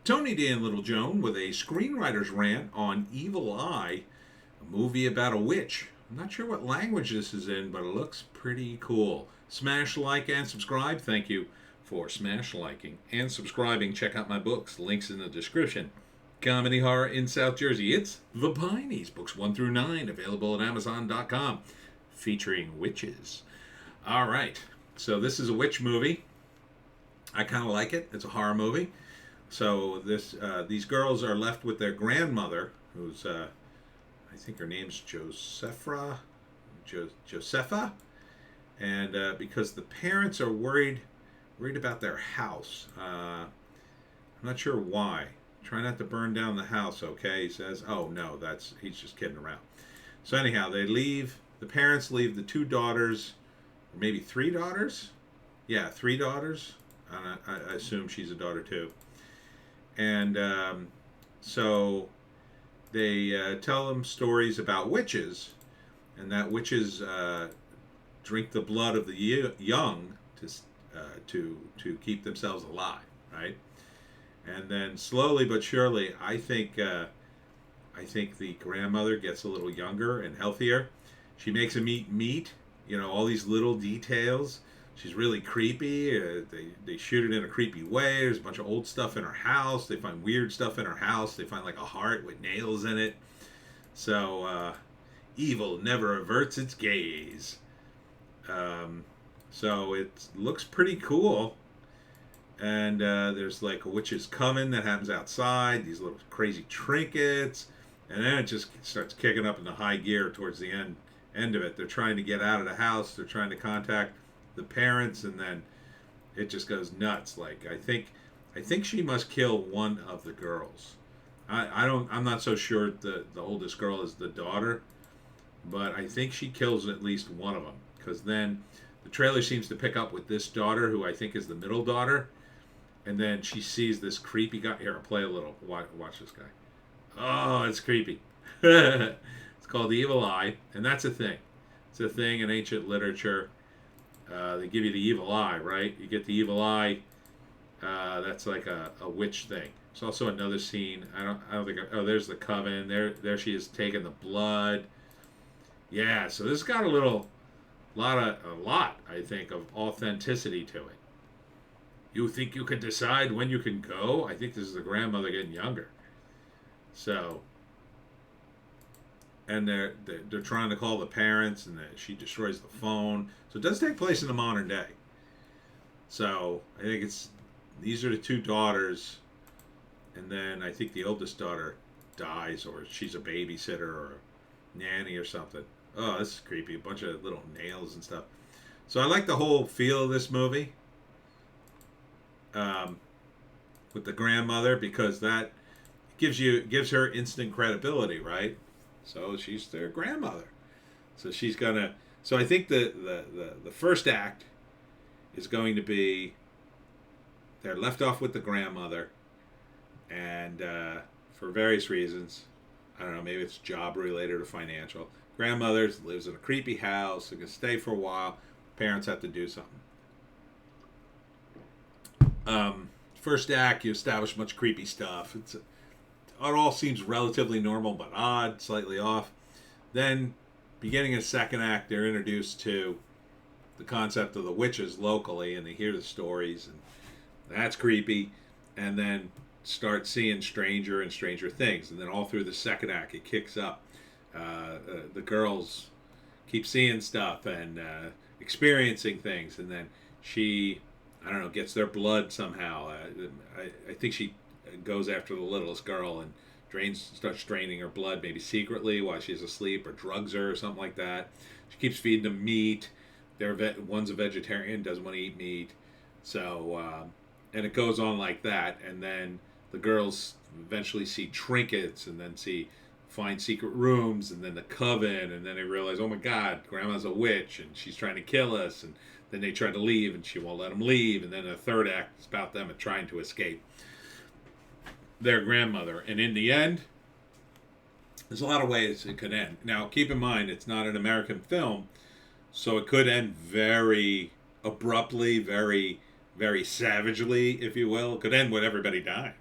Tony Dan Littlejohn with a screenwriter's rant on Evil Eye, a movie about a witch. I'm not sure what language this is in, but it looks pretty cool. Smash like and subscribe. Thank you for smash liking and subscribing. Check out my books. Links in the description. Comedy horror in South Jersey. It's The Pineys, books 1 through 9, available at Amazon.com, featuring witches. All right, so this is a witch movie. I kind of like it. It's a horror movie. So these girls are left with their grandmother, who's I think her name's Josepha, and because the parents are worried about their house. I'm not sure why. Try not to burn down the house, okay? He says, oh no, he's just kidding around. So anyhow, they leave. The parents leave the two daughters, or maybe three daughters. Yeah, three daughters. I assume she's a daughter too. And so they tell them stories about witches, and that witches drink the blood of the young to keep themselves alive, right? And then slowly but surely, I think the grandmother gets a little younger and healthier. She makes them eat meat, all these little details. She's really creepy. They shoot it in a creepy way. There's a bunch of old stuff in her house. They find weird stuff in her house. They find like a heart with nails in it. So evil never averts its gaze. So it looks pretty cool. And there's like a witch's coven that happens outside. These little crazy trinkets. And then it just starts kicking up into high gear towards the end of it. They're trying to get out of the house. They're trying to contact the parents, and then it just goes nuts. Like I think she must kill one of the girls. I'm not so sure the oldest girl is the daughter, but I think she kills at least one of them, because then the trailer seems to pick up with this daughter, who I think is the middle daughter, and then she sees this creepy guy. Here, I'll play a little. Watch this guy. Oh, it's creepy. It's called the Evil Eye, and that's a thing. It's a thing in ancient literature. They give you the evil eye, right? You get the evil eye. That's like a witch thing. There's also another scene. I don't think. There's the coven. There she is taking the blood. Yeah. So this got a lot. I think of authenticity to it. You think you can decide when you can go? I think this is the grandmother getting younger. So. And they're trying to call the parents, and she destroys the phone. So it does take place in the modern day. So I think these are the two daughters, and then I think the oldest daughter dies, or she's a babysitter or a nanny or something. Oh, this is creepy. A bunch of little nails and stuff. So I like the whole feel of this movie with the grandmother, because that gives her instant credibility, right? So she's their grandmother. So she's gonna. So I think the first act is going to be they're left off with the grandmother, and for various reasons, I don't know, maybe it's job related or financial. Grandmother lives in a creepy house. They're gonna stay for a while. Parents have to do something. First act, you establish much creepy stuff. It all seems relatively normal, but odd, slightly off. Then, beginning of the second act, they're introduced to the concept of the witches locally, and they hear the stories, and that's creepy. And then start seeing stranger and stranger things. And then all through the second act, it kicks up. The girls keep seeing stuff and experiencing things, and then she, I don't know, gets their blood somehow. I think she goes after the littlest girl and starts draining her blood, maybe secretly while she's asleep, or drugs her or something like that. She keeps feeding them meat. One's a vegetarian, doesn't want to eat meat. So, and it goes on like that. And then the girls eventually see trinkets, and then find secret rooms, and then the coven, and then they realize, oh my God, Grandma's a witch, and she's trying to kill us. And then they try to leave, and she won't let them leave. And then the third act is about them trying to escape their grandmother. And in the end, there's a lot of ways it could end. Now, keep in mind, it's not an American film, so it could end very abruptly, very, very savagely, if you will. It could end with everybody dying.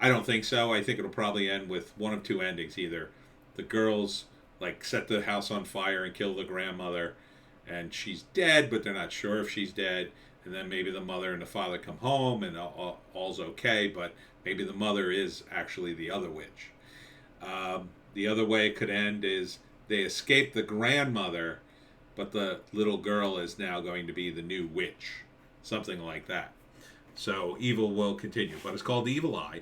I don't think so. I think it'll probably end with one of two endings. Either the girls like set the house on fire and kill the grandmother, and she's dead, but they're not sure if she's dead. And then maybe the mother and the father come home and all's okay, but maybe the mother is actually the other witch. The other way it could end is they escape the grandmother, but the little girl is now going to be the new witch. Something like that. So evil will continue, but it's called Evil Eye.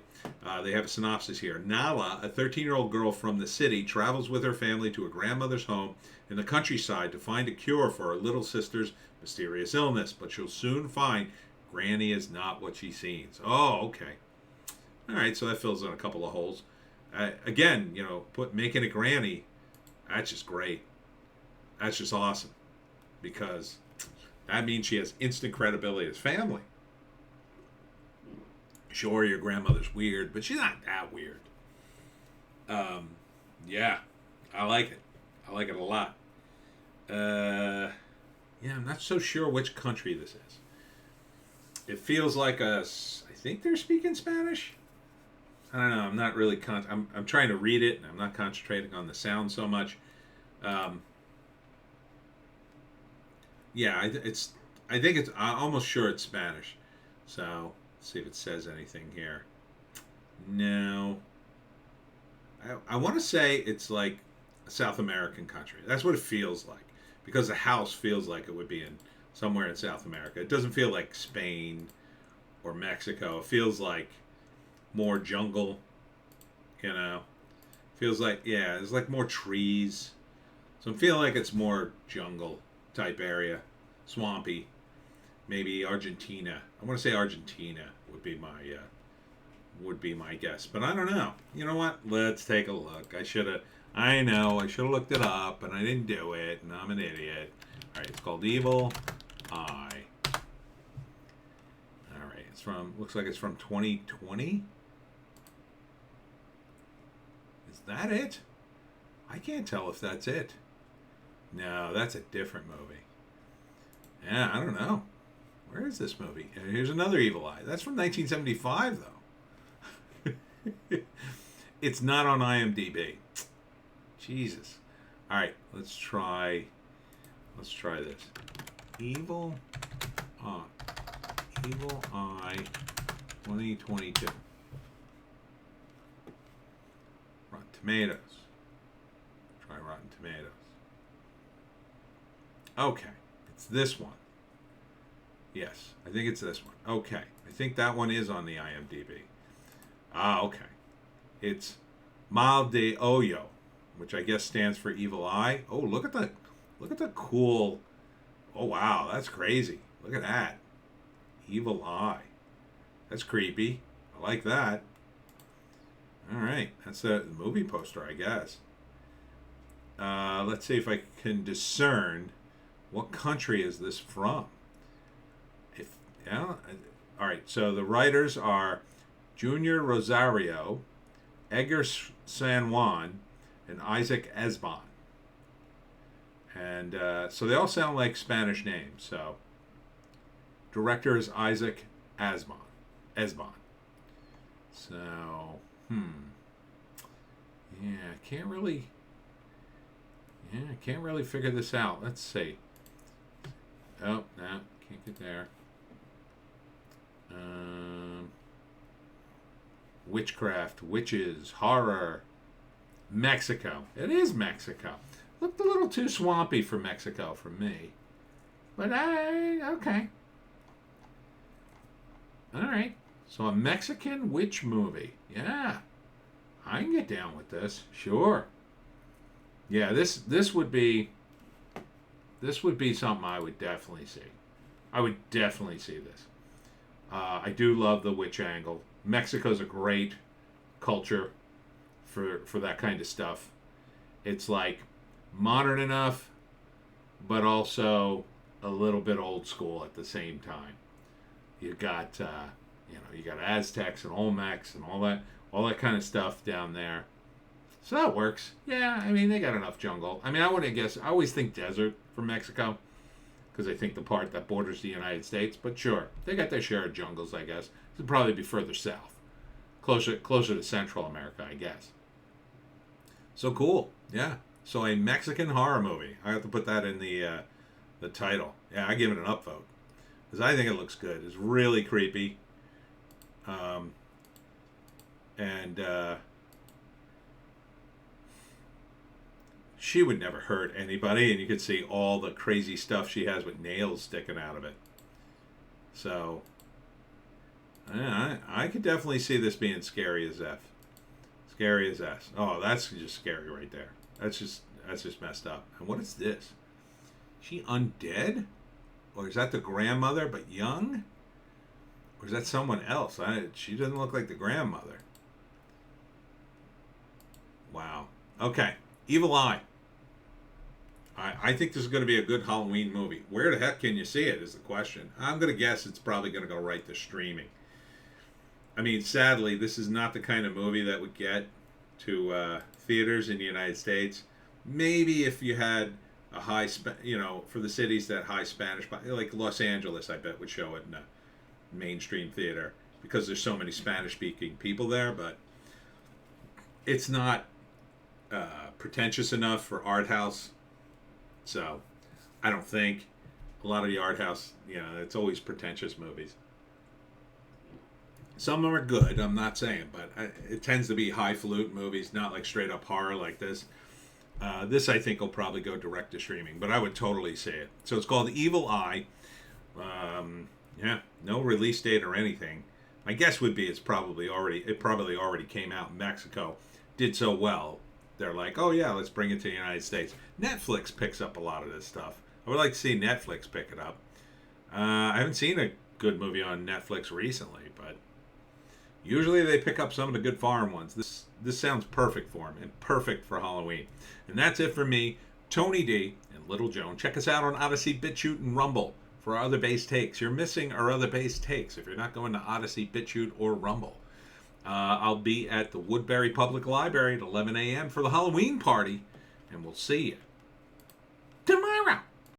They have a synopsis here. Nala, a 13-year-old girl from the city, travels with her family to a grandmother's home in the countryside to find a cure for her little sister's mysterious illness, but she'll soon find Granny is not what she seems. Oh, okay. All right, so that fills in a couple of holes. Again, making it Granny, that's just great. That's just awesome, because that means she has instant credibility as family. Sure, your grandmother's weird, but she's not that weird. Yeah, I like it. I like it a lot. Yeah, I'm not so sure which country this is. It feels like I think they're speaking Spanish. I don't know. I'm not really. I'm trying to read it, and I'm not concentrating on the sound so much. Yeah, I think it's. I'm almost sure it's Spanish. So let's see if it says anything here. No. I want to say it's like a South American country. That's what it feels like, because the house feels like it would be in somewhere in South America. It doesn't feel like Spain or Mexico. It feels like more jungle, Feels like, yeah, there's like more trees. So I'm feeling like it's more jungle type area, swampy. Maybe Argentina. I want to say Argentina would be my guess, but I don't know. You know what? Let's take a look. I should have looked it up, and I didn't do it, and I'm an idiot. All right, it's called Evil Eye. All right, looks like it's from 2020. Is that it? I can't tell if that's it. No, that's a different movie. Yeah, I don't know. Where is this movie? Here's another Evil Eye. That's from 1975, though. It's not on IMDb. Jesus. All right, let's try this. Evil Eye 2022. Rotten Tomatoes. Try Rotten Tomatoes. Okay, it's this one. Yes, I think it's this one. Okay, I think that one is on the IMDb. Okay. It's Mal de Oyo, which I guess stands for Evil Eye. Oh, look at the cool. Oh wow, that's crazy. Look at that. Evil Eye. That's creepy. I like that. All right, that's the movie poster, I guess. Let's see if I can discern what country is this from. All right, so the writers are Junior Rosario, Edgar San Juan, and Isaac Esbon. And so they all sound like Spanish names. So director is Isaac Esbon. So, yeah, can't really figure this out. Let's see. Oh, no, can't get there. Witchcraft, witches, horror, Mexico. It is Mexico. Looked a little too swampy for Mexico for me. But okay. All right. So a Mexican witch movie. Yeah. I can get down with this. Sure. Yeah, this would be something I would definitely see. I would definitely see this. I do love the witch angle. Mexico's a great culture for that kind of stuff. It's like modern enough, but also a little bit old school at the same time. You got you got Aztecs and Olmecs and all that kind of stuff down there. So that works. Yeah, I mean they got enough jungle. I mean I always think desert for Mexico, because I think the part that borders the United States. But sure, they got their share of jungles, I guess. It'd probably be further south, closer to Central America, I guess. So cool, yeah. So a Mexican horror movie. I have to put that in the title. Yeah, I give it an upvote because I think it looks good. It's really creepy, and she would never hurt anybody, and you could see all the crazy stuff she has with nails sticking out of it. So, yeah, I could definitely see this being scary as F. Scary as S. Oh, that's just scary right there. That's just messed up. And what is this? Is she undead? Or is that the grandmother but young? Or is that someone else? She doesn't look like the grandmother. Wow. Okay. Evil Eye. I think this is going to be a good Halloween movie. Where the heck can you see it is the question. I'm going to guess it's probably going to go right to streaming. I mean, sadly, this is not the kind of movie that would get to theaters in the United States. Maybe if you had a high, for the cities that high Spanish, like Los Angeles, I bet would show it in a mainstream theater because there's so many Spanish-speaking people there. But it's not pretentious enough for art house. So I don't think a lot of the art house, it's always pretentious movies. Some of them are good, I'm not saying, but it tends to be highfalutin movies, not like straight up horror like this. This, I think, will probably go direct to streaming, but I would totally see it. So it's called Evil Eye. No release date or anything. My guess would be it probably already came out in Mexico. Did so well. They're like, oh yeah, let's bring it to the United States. Netflix picks up a lot of this stuff. I would like to see Netflix pick it up. I haven't seen a good movie on Netflix recently, but usually they pick up some of the good foreign ones. This sounds perfect for them and perfect for Halloween. And that's it for me, Tony D and Little Joan. Check us out on Odysee, Bitchute, and Rumble for our other base takes. You're missing our other base takes if you're not going to Odysee, Bitchute, or Rumble. I'll be at the Woodbury Public Library at 11 a.m. for the Halloween party, and we'll see you